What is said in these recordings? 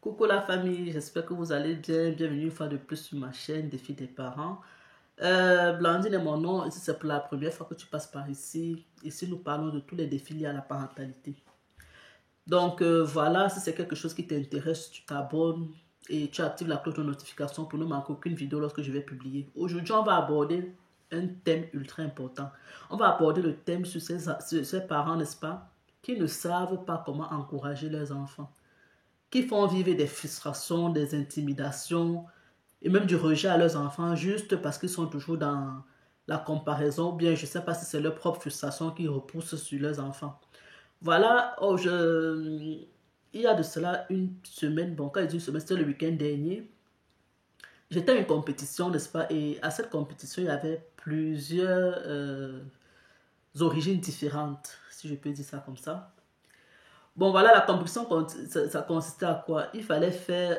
Coucou la famille, j'espère que vous allez bien. Bienvenue une fois de plus sur ma chaîne Défi des parents. Blandine est mon nom, et si c'est pour la première fois que tu passes par ici, ici nous parlons de tous les défis liés à la parentalité. Donc voilà, si c'est quelque chose qui t'intéresse, tu t'abonnes et tu actives la cloche de notification pour ne manquer aucune vidéo lorsque je vais publier. Aujourd'hui, on va aborder un thème ultra important. On va aborder le thème sur ces parents, n'est-ce pas, qui ne savent pas comment encourager leurs enfants, qui font vivre des frustrations, des intimidations et même du rejet à leurs enfants juste parce qu'ils sont toujours dans la comparaison, ou bien je ne sais pas si c'est leur propre frustration qui repousse sur leurs enfants. Voilà, il y a de cela une semaine, bon quand je dis une semaine, c'était le week-end dernier, j'étais à une compétition, n'est-ce pas, et à cette compétition, il y avait plusieurs origines différentes, si je peux dire ça comme ça. Bon, voilà, la compétition, ça consistait à quoi? Il fallait faire,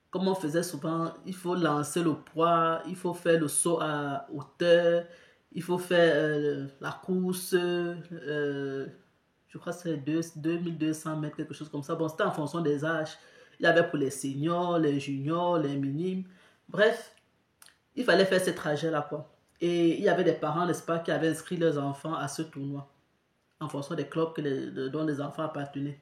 comme on faisait souvent, il faut lancer le poids, il faut faire le saut à hauteur, il faut faire la course, je crois que c'est 2200 mètres, quelque chose comme ça. Bon, c'était en fonction des âges. Il y avait pour les seniors, les juniors, les minimes. Bref, il fallait faire ce trajet-là, quoi. Et il y avait des parents, n'est-ce pas, qui avaient inscrit leurs enfants à ce tournoi en fonction des clubs dont les enfants appartenaient.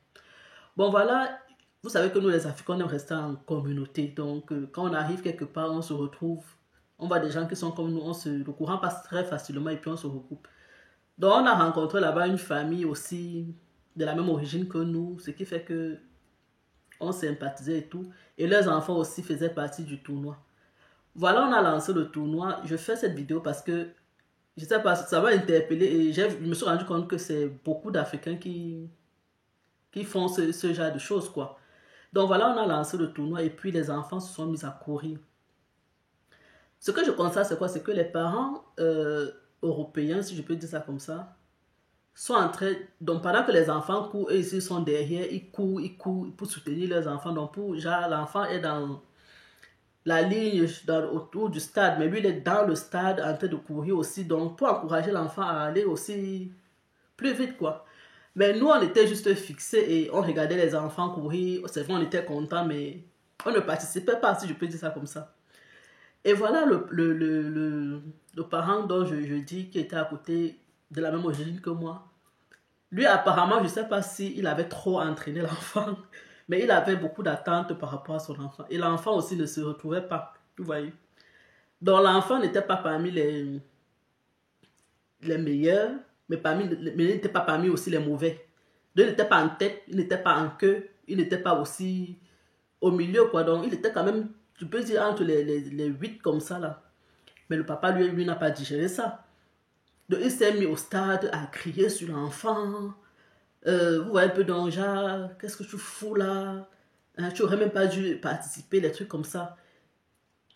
Bon, voilà, vous savez que nous, les Africains, on aime rester en communauté. Donc, quand on arrive quelque part, on se retrouve. On voit des gens qui sont comme nous, le courant passe très facilement et puis on se regroupe. Donc, on a rencontré là-bas une famille aussi de la même origine que nous, ce qui fait que on sympathisait et tout. Et leurs enfants aussi faisaient partie du tournoi. Voilà, on a lancé le tournoi. Je fais cette vidéo parce que je sais pas, ça m'a interpellé et je me suis rendu compte que c'est beaucoup d'Africains qui font ce genre de choses, quoi. Donc voilà, on a lancé le tournoi et puis les enfants se sont mis à courir. Ce que je constate, c'est quoi? C'est que les parents européens, si je peux dire ça comme ça, sont en train... Donc pendant que les enfants courent, eux ils sont derrière, ils courent pour soutenir leurs enfants. Donc pour, genre, l'enfant est dans la ligne autour du stade, mais lui il est dans le stade en train de courir aussi. Donc pour encourager l'enfant à aller aussi plus vite, quoi. Mais nous, on était juste fixés et on regardait les enfants courir. C'est vrai, on était contents, mais on ne participait pas, si je peux dire ça comme ça. Et voilà le parent dont je dis qui était à côté de la même origine que moi. Lui, apparemment, je ne sais pas s'il avait trop entraîné l'enfant, mais il avait beaucoup d'attentes par rapport à son enfant. Et l'enfant aussi ne se retrouvait pas, vous voyez. Donc l'enfant n'était pas parmi les meilleurs, mais il n'était pas parmi aussi les mauvais. Donc, il n'était pas en tête, il n'était pas en queue, il n'était pas aussi au milieu, quoi. Donc, il était quand même, tu peux dire, entre les 8 comme ça, là. Mais le papa, lui n'a pas digéré ça. Donc, il s'est mis au stade à crier sur l'enfant. Vous voyez un peu dans le genre, qu'est-ce que tu fous là? Hein, tu n'aurais même pas dû participer, les trucs comme ça.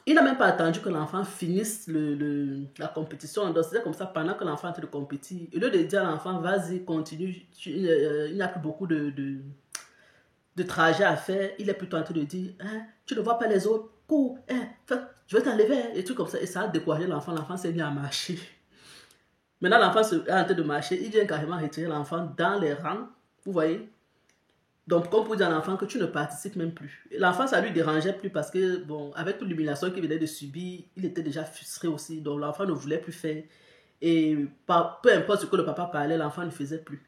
Il n'a même pas attendu que l'enfant finisse la compétition. Donc, c'était comme ça, pendant que l'enfant était de compétir. Au lieu de dire à l'enfant, vas-y, continue, il n'y a plus beaucoup de trajet à faire. Il est plutôt en train de dire, hein, tu ne vois pas les autres, cours, hein, je vais t'enlever, et tout comme ça. Et ça a découragé l'enfant. L'enfant s'est mis à marcher. Maintenant, l'enfant est en train de marcher. Il vient carrément retirer l'enfant dans les rangs. Vous voyez? Donc, comme pour dire à l'enfant que tu ne participes même plus. L'enfant, ça lui dérangeait plus parce que, bon, avec toute l'humiliation qu'il venait de subir, il était déjà frustré aussi. Donc, l'enfant ne voulait plus faire. Et peu importe ce que le papa parlait, l'enfant ne faisait plus.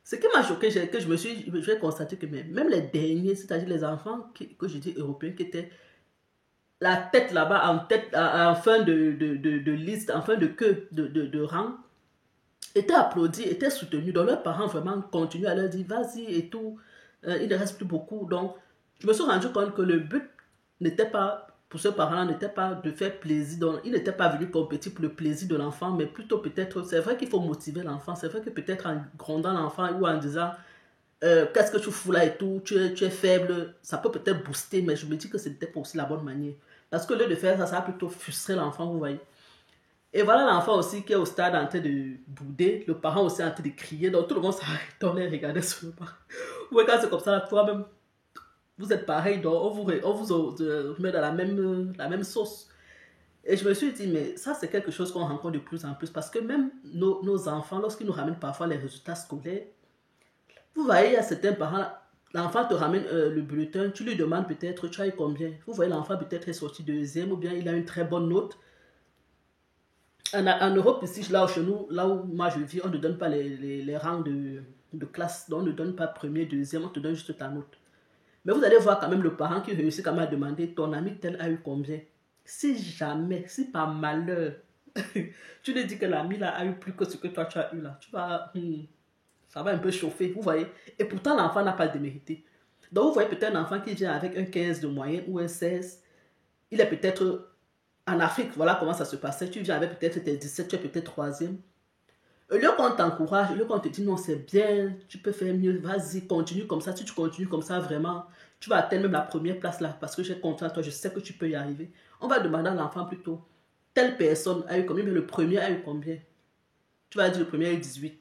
Ce qui m'a choqué, c'est que j'ai constaté que même les derniers, c'est-à-dire les enfants que je dis européens, qui étaient la tête là-bas, en fin de liste, en fin de queue, de rang, étaient applaudis, étaient soutenus. Donc, leurs parents vraiment continuent à leur dire, vas-y et tout. Il ne reste plus beaucoup. Donc, je me suis rendu compte que le but n'était pas, pour ce parent-là, n'était pas de faire plaisir. Donc, il n'était pas venu compétir pour le plaisir de l'enfant, mais plutôt peut-être, c'est vrai qu'il faut motiver l'enfant. C'est vrai que peut-être en grondant l'enfant ou en disant, qu'est-ce que tu fous là et tout, tu es faible, ça peut peut-être booster, mais je me dis que ce n'était pas aussi la bonne manière. Parce que au lieu de faire ça, ça va plutôt frustrer l'enfant, vous voyez. Et voilà l'enfant aussi qui est au stade en train de bouder, le parent aussi en train de crier, donc tout le monde s'arrête, on les regardait sur le parent. Ouais, quand c'est comme ça, toi-même, vous êtes pareil, donc on vous met dans la même sauce. Et je me suis dit, mais ça, c'est quelque chose qu'on rencontre de plus en plus, parce que même nos enfants, lorsqu'ils nous ramènent parfois les résultats scolaires, vous voyez, il y a certains parents, L'enfant te ramène le bulletin, tu lui demandes peut-être, tu as eu combien? Vous voyez, l'enfant peut-être est sorti deuxième ou bien il a une très bonne note. En Europe, ici, là où, chez nous, là où moi je vis, on ne donne pas les rangs de classe. Donc, on ne donne pas premier, deuxième, on te donne juste ta note. Mais vous allez voir quand même le parent qui réussit quand même à demander ton ami tel a eu combien. Si jamais, si par malheur, tu lui dis que l'ami là a eu plus que ce que toi tu as eu là, tu vas, ça va un peu chauffer, vous voyez. Et pourtant, l'enfant n'a pas démérité. Donc, vous voyez peut-être un enfant qui vient avec un 15 de moyenne ou un 16. Il est peut-être en Afrique, voilà comment ça se passait. Tu viens avec peut-être tes 17, tu es peut-être troisième. Au lieu qu'on t'encourage, au lieu qu'on te dit non, c'est bien, tu peux faire mieux, vas-y, continue comme ça. Si tu continues comme ça, vraiment, tu vas atteindre même la première place là parce que j'ai confiance en toi, je sais que tu peux y arriver. On va demander à l'enfant plutôt, telle personne a eu combien, mais le premier a eu combien? Tu vas dire le premier a eu 18.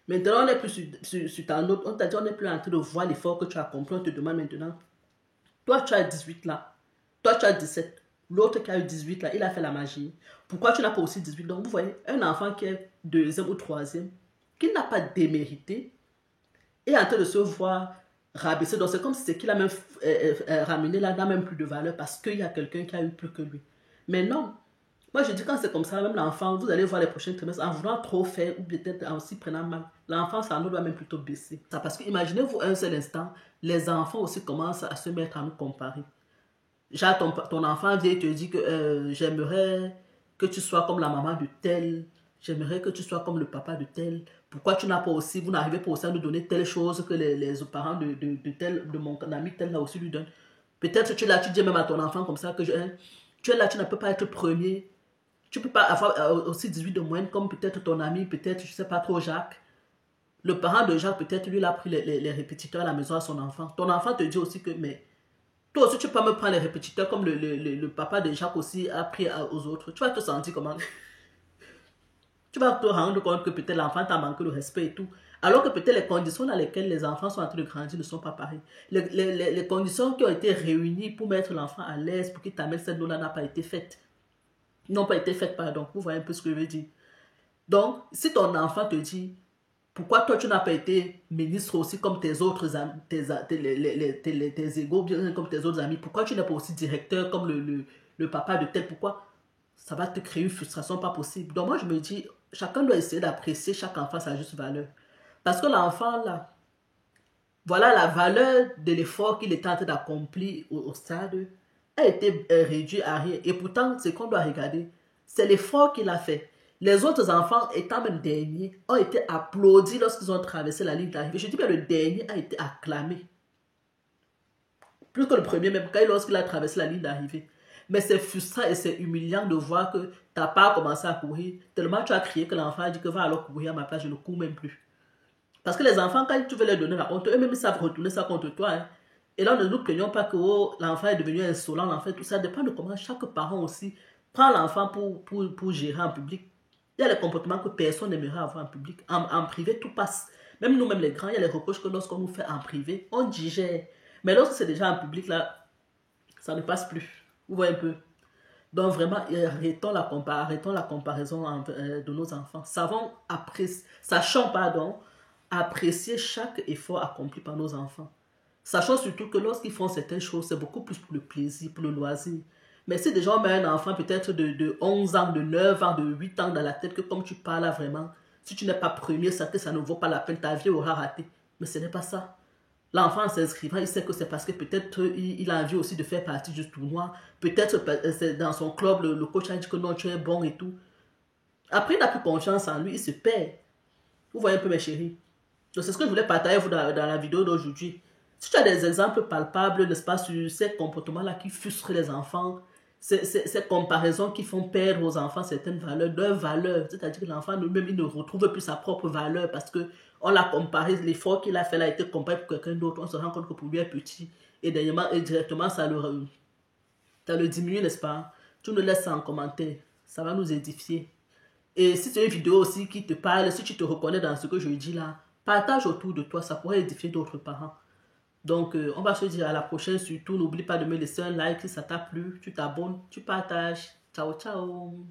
Maintenant, on n'est plus sur ta note, on t'a dit, on n'est plus en train de voir l'effort que tu as accompli, on te demande maintenant, toi tu as 18 là, toi tu as 17. L'autre qui a eu 18 là, il a fait la magie. Pourquoi tu n'as pas aussi 18? Donc vous voyez, un enfant qui est deuxième ou troisième, qui n'a pas démérité, est en train de se voir rabaisser. Donc c'est comme si ce qu'il a même ramené là n'a même plus de valeur parce qu'il y a quelqu'un qui a eu plus que lui. Mais non, moi je dis quand c'est comme ça, même l'enfant, vous allez voir les prochains trimestres, en voulant trop faire ou peut-être en s'y prenant mal, l'enfant, ça nous doit même plutôt baisser. Ça, parce que imaginez-vous un seul instant, les enfants aussi commencent à se mettre à nous comparer. Genre ton enfant vient et te dit que j'aimerais que tu sois comme la maman de tel, j'aimerais que tu sois comme le papa de tel. Pourquoi tu n'as pas aussi, vous n'arrivez pas aussi à nous donner telle chose que les parents de mon ami tel là aussi lui donnent. Peut-être tu es là, tu dis même à ton enfant comme ça que tu es là, tu ne peux pas être premier. Tu ne peux pas avoir aussi 18 de moyenne comme peut-être ton ami, peut-être, je ne sais pas trop, Jacques. Le parent de Jacques, peut-être, lui, il a pris les répétiteurs à la maison à son enfant. Ton enfant te dit aussi que, mais toi aussi, tu peux me prendre les répétiteurs comme le papa de Jacques aussi a pris aux autres. Tu vas te sentir comment? Tu vas te rendre compte que peut-être l'enfant t'a manqué le respect et tout. Alors que peut-être les conditions dans lesquelles les enfants sont en train de grandir ne sont pas pareilles. Les conditions qui ont été réunies pour mettre l'enfant à l'aise, pour qu'il t'amène cette eau-là, n'ont pas été faites. N'ont pas été faites, pardon. Vous voyez un peu ce que je veux dire. Donc, si ton enfant te dit, pourquoi toi tu n'as pas été ministre aussi comme tes autres amis, tes égaux, bien comme tes autres amis, pourquoi tu n'es pas aussi directeur comme le papa de tel, pourquoi? Ça va te créer une frustration pas possible. Donc moi je me dis, chacun doit essayer d'apprécier chaque enfant à sa juste valeur. Parce que l'enfant là, voilà la valeur de l'effort qu'il est en train d'accomplir au stade a été réduit à rien. Et pourtant, ce qu'on doit regarder, c'est l'effort qu'il a fait. Les autres enfants, étant même derniers, ont été applaudis lorsqu'ils ont traversé la ligne d'arrivée. Je dis bien le dernier a été acclamé. Plus que le premier, même lorsqu'il a traversé la ligne d'arrivée. Mais c'est frustrant et c'est humiliant de voir que tu n'as pas commencé à courir. Tellement tu as crié que l'enfant a dit que va alors courir à ma place, je ne cours même plus. Parce que les enfants, quand tu veux leur donner la honte, eux-mêmes ils savent retourner ça contre toi. Hein. Et là, ne nous plaignons pas que oh, l'enfant est devenu insolent, l'enfant, tout ça dépend de comment chaque parent aussi prend l'enfant pour gérer en public. Il y a les comportements que personne n'aimerait avoir en public. En privé, tout passe. Même nous-mêmes les grands, il y a les reproches que lorsqu'on nous fait en privé, on digère. Mais lorsque c'est déjà en public, là, ça ne passe plus. Vous voyez un peu. Donc vraiment, arrêtons la comparaison de nos enfants. Sachons, apprécier chaque effort accompli par nos enfants. Sachant surtout que lorsqu'ils font certaines choses, c'est beaucoup plus pour le plaisir, pour le loisir. Mais si déjà on met un enfant peut-être de 11 ans, de 9 ans, de 8 ans dans la tête, que comme tu parles là vraiment, si tu n'es pas premier, ça ne vaut pas la peine, ta vie aura raté. Mais ce n'est pas ça. L'enfant en s'inscrivant, il sait que c'est parce que peut-être il a envie aussi de faire partie du tournoi. Peut-être dans son club, le coach a dit que non, tu es bon et tout. Après, il n'a plus confiance en lui, il se perd. Vous voyez un peu mes chéris. Donc c'est ce que je voulais partager avec vous dans la vidéo d'aujourd'hui. Si tu as des exemples palpables, n'est-ce pas, sur ces comportements-là qui frustrent les enfants, ces comparaisons qui font perdre aux enfants certaines valeurs, leurs valeurs, c'est-à-dire que l'enfant lui-même, il ne retrouve plus sa propre valeur parce que on l'a comparé, l'effort qu'il a fait a été comparé pour quelqu'un d'autre, on se rend compte que pour lui est petit, et directement ça le diminue, n'est-ce pas? Tu nous laisses ça en commentaire, ça va nous édifier. Et si c'est une vidéo aussi qui te parle, si tu te reconnais dans ce que je dis là, partage autour de toi, ça pourrait édifier d'autres parents. Donc, on va se dire à la prochaine. Surtout, n'oublie pas de me laisser un like si ça t'a plu. Tu t'abonnes, tu partages. Ciao, ciao.